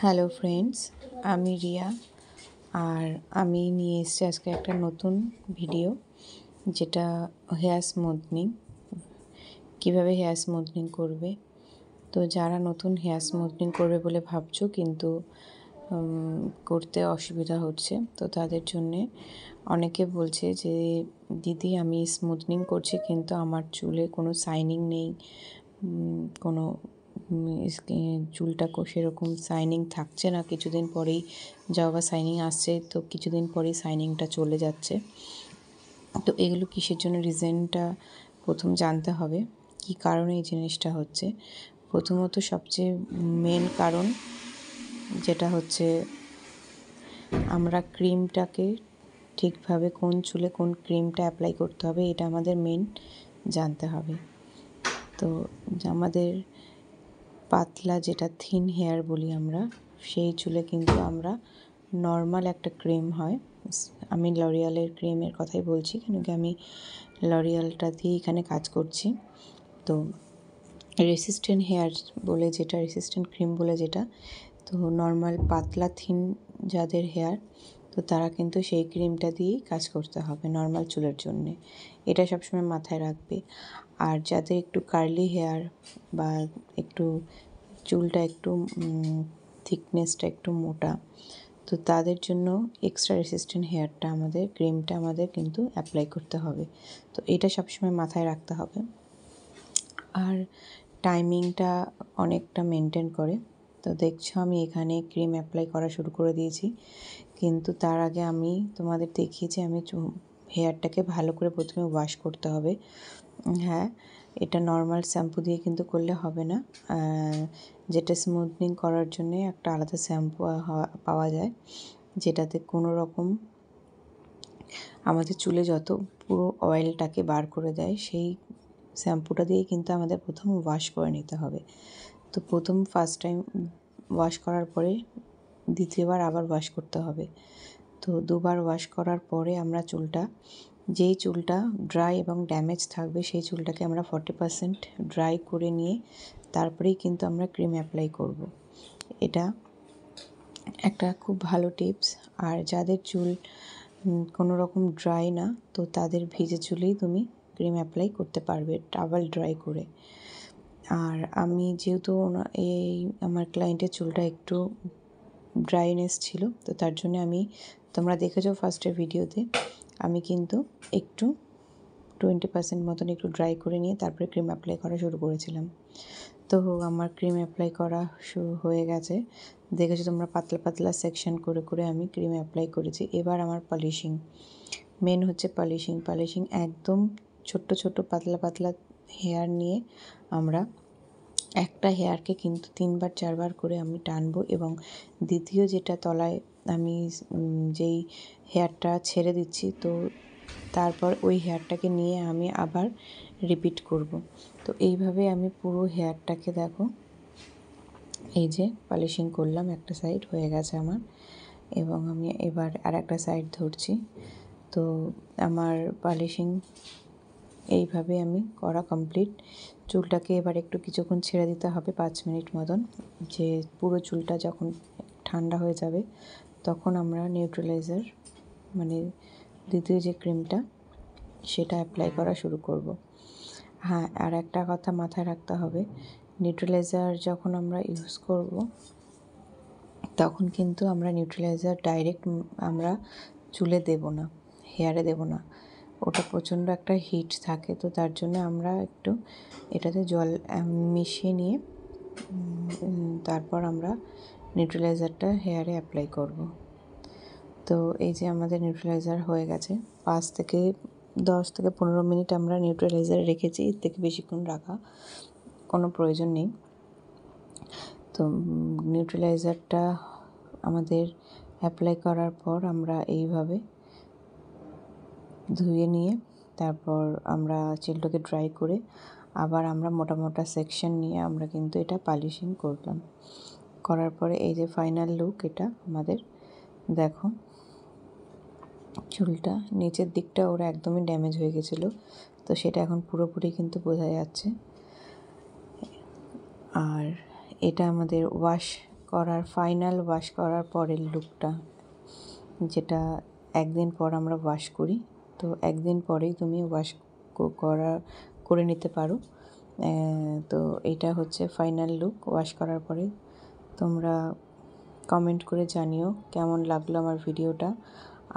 Hello friends, আমি রিয়া। আর আমি নিয়ে এসেছি আজকে একটা নতুন ভিডিও, যেটা হেয়ার স্মুথনিং, কীভাবে হেয়ার স্মুথনিং করবে। তো যারা নতুন হেয়ার স্মুথনিং করবে বলে ভাবছো কিন্তু করতে অসুবিধা হচ্ছে, তো তাদের জন্যে অনেকে বলছে যে দিদি আমি স্মুথনিং করছি কিন্তু আমার চুলে কোনো শাইনিং নেই, কোনো চুলটা সেরকম শাইনিং থাকছে না, কিছুদিন পরেই যা আবার শাইনিং আসছে, তো কিছুদিন পরেই শাইনিংটা চলে যাচ্ছে। তো এগুলো কিসের জন্য, রিজনটা প্রথম জানতে হবে, কি কারণে এই জিনিসটা হচ্ছে। প্রথমত সবচেয়ে মেন কারণ যেটা হচ্ছে, আমরা ক্রিমটাকে ঠিকভাবে কোন চুলে কোন ক্রিমটা অ্যাপ্লাই করতে হবে, এটা আমাদের মেন জানতে হবে। তো আমাদের পাতলা, যেটা থিন হেয়ার বলি আমরা, সেই চুলে কিন্তু আমরা নর্মাল একটা ক্রিম হয়, আমি লরিয়ালের ক্রিমের কথাই বলছি, কেন কি আমি লরিয়ালটা দিয়ে এখানে কাজ করছি। তো রেসিস্ট্যান্ট হেয়ার বলে যেটা, রেসিস্ট্যান্ট ক্রিম বলে যেটা, তো নর্মাল পাতলা থিন যাদের হেয়ার, তো তারা কিন্তু সেই ক্রিমটা দিয়েই কাজ করতে হবে নর্মাল চুলের জন্যে, এটা সবসময় মাথায় রাখবে। আর যাদের একটু কার্লি হেয়ার বা একটু চুলটা একটু থিকনেসটা একটু মোটা, তো তাদের জন্য এক্সট্রা রেসিস্ট্যান্ট হেয়ারটা আমাদের ক্রিমটা আমাদের কিন্তু অ্যাপ্লাই করতে হবে। তো এটা সবসময় মাথায় রাখতে হবে। আর টাইমিংটা অনেকটা মেনটেন করে। তো দেখছো আমি এখানে ক্রিম অ্যাপ্লাই করা শুরু করে দিয়েছি, কিন্তু তার আগে আমি তোমাদের দেখিয়েছি আমি হেয়ারটাকে ভালো করে প্রথমে ওয়াশ করতে হবে। হ্যাঁ, এটা নর্মাল শ্যাম্পু দিয়ে কিন্তু করলে হবে না, যেটা স্মুথনিং করার জন্যে একটা আলাদা শ্যাম্পু পাওয়া যায়, যেটাতে কোনো রকম আমাদের চুলে যত পুরো অয়েলটাকে বার করে দেয়, সেই শ্যাম্পুটা দিয়ে কিন্তু আমাদের প্রথম ওয়াশ করে নিতে হবে। তো ফার্স্ট টাইম ওয়াশ করার পরে দ্বিতীয়বার আবার ওয়াশ করতে হবে। তো দুবার ওয়াশ করার পরে আমরা যেই চুলটা ড্রাই এবং ড্যামেজ থাকবে, সেই চুলটাকে আমরা 40% ড্রাই করে নিয়ে তারপরেই কিন্তু আমরা ক্রিম অ্যাপ্লাই করব। এটা একটা খুব ভালো টিপস। আর যাদের চুল কোনো রকম ড্রাই না, তো তাদের ভিজে চুলেই তুমি ক্রিম অ্যাপ্লাই করতে পারবে টাওয়েল ড্রাই করে। আর আমি যেহেতু আমার ক্লায়েন্টের চুলটা একটু ড্রাইনেস ছিল, তো তার জন্য তোমরা দেখেছো ফার্স্টের ভিডিওতে, আমি কিন্তু একটু 20% মতন একটু ড্রাই করে নিয়ে তারপরে ক্রিম অ্যাপ্লাই করা শুরু করেছিলাম। তো আমার ক্রিম অ্যাপ্লাই করা শুরু হয়ে গেছে, দেখেছো তোমরা, পাতলা পাতলা সেকশন করে করে আমি ক্রিম অ্যাপ্লাই করেছি। এবার আমার পলিশিং, মেন হচ্ছে পলিশিং একদম ছোট্ট ছোট্ট পাতলা পাতলা হেয়ার নিয়ে আমরা একটা হেয়ারকে কিন্তু 3-4 বার করে আমি টানবো, এবং দ্বিতীয় যেটা তলায় আমি যেই হেয়ারটা ছেড়ে দিচ্ছি, তো তারপর ওই হেয়ারটাকে নিয়ে আমি আবার রিপিট করব। তো এইভাবে আমি পুরো হেয়ারটাকে, দেখো এই যে পলিশিং করলাম, একটা সাইড হয়ে গেছে আমার, এবং আমি এবার আর একটা সাইড ধরছি। তো আমার পলিশিং এইভাবে আমি করা কমপ্লিট। চুলটাকে এবার একটু কিছুক্ষণ ছেড়ে দিতে হবে, 5 মিনিট মতন, যে পুরো চুলটা যখন ঠান্ডা হয়ে যাবে তখন আমরা নিউট্রালাইজার, মানে দ্বিতীয় যে ক্রিমটা, সেটা অ্যাপ্লাই করা শুরু করব। হ্যাঁ, আর একটা কথা মাথায় রাখতে হবে, নিউট্রালাইজার যখন আমরা ইউজ করব, তখন কিন্তু আমরা নিউট্রালাইজার ডাইরেক্ট আমরা চুলে দেব না, হেয়ারে দেব না, ওটা প্রচণ্ড একটা হিট থাকে। তো তার জন্য আমরা একটু এটাতে জল মিশিয়ে নিয়ে তারপর আমরা নিউট্রালাইজারটা হেয়ারে অ্যাপ্লাই করব। তো এই যে আমাদের নিউট্রালাইজার হয়ে গেছে, 10 থেকে 15 মিনিট আমরা নিউট্রালাইজার রেখেছি, এর থেকে বেশিক্ষণ রাখা কোনো প্রয়োজন নেই। তো নিউট্রালাইজারটা আমাদের অ্যাপ্লাই করার পর আমরা এইভাবে ধুয়ে নিয়ে তারপর আমরা চুলটাকে ড্রাই করে আবার আমরা মোটা মোটা সেকশন নিয়ে আমরা কিন্তু এটা পলিশিং করলাম। করার পরে এই যে ফাইনাল লুক, এটা আমাদের দেখো, চুলটা নিচের দিকটা ওরা একদমই ড্যামেজ হয়ে গেছিলো, তো সেটা এখন পুরোপুরি কিন্তু বোঝা যাচ্ছে। আর এটা আমাদের ওয়াশ ফাইনাল ওয়াশ করার পরের লুকটা, যেটা একদিন পর আমরা ওয়াশ করি। তো একদিন পরেই তুমি ওয়াশ করে নিতে পারো। তো এটা হচ্ছে ফাইনাল লুক ওয়াশ করার পরে। তোমরা কমেন্ট করে জানিও কেমন লাগলো আমার ভিডিওটা,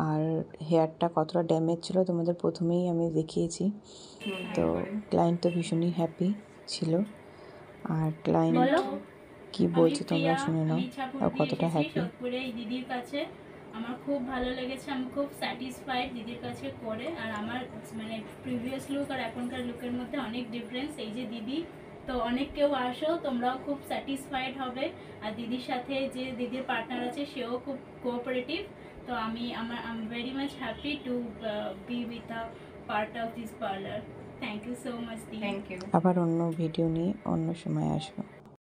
আর হেয়ারটা কতটা ড্যামেজ ছিল তোমাদের প্রথমেই আমি দেখিয়েছি। তো ক্লায়েন্ট তো ভীষণই হ্যাপি ছিল, আর ক্লায়েন্ট কি বলছে তোমরা শুনে নাও আর কতটা হ্যাপি। এই দিদির কাছে আমার খুব ভালো লেগেছে, আমি খুব স্যাটিসফাইড দিদির কাছে করে। আর আমার মানে প্রিভিয়াস লুক আর এখনকার লুকের মধ্যে অনেক ডিফারেন্স। এই যে দিদি, তো অনেক কেউ আসো, তোমরাও খুব স্যাটিসফাইড হবে। আর দিদির সাথে যে দিদির পার্টনার আছে সেও খুব কোঅপারেটিভ। তো I am very much happy to be with a part of this parlour. Thank you so much দিদি। আবার অন্য ভিডিও নিয়ে অন্য সময় আসবো।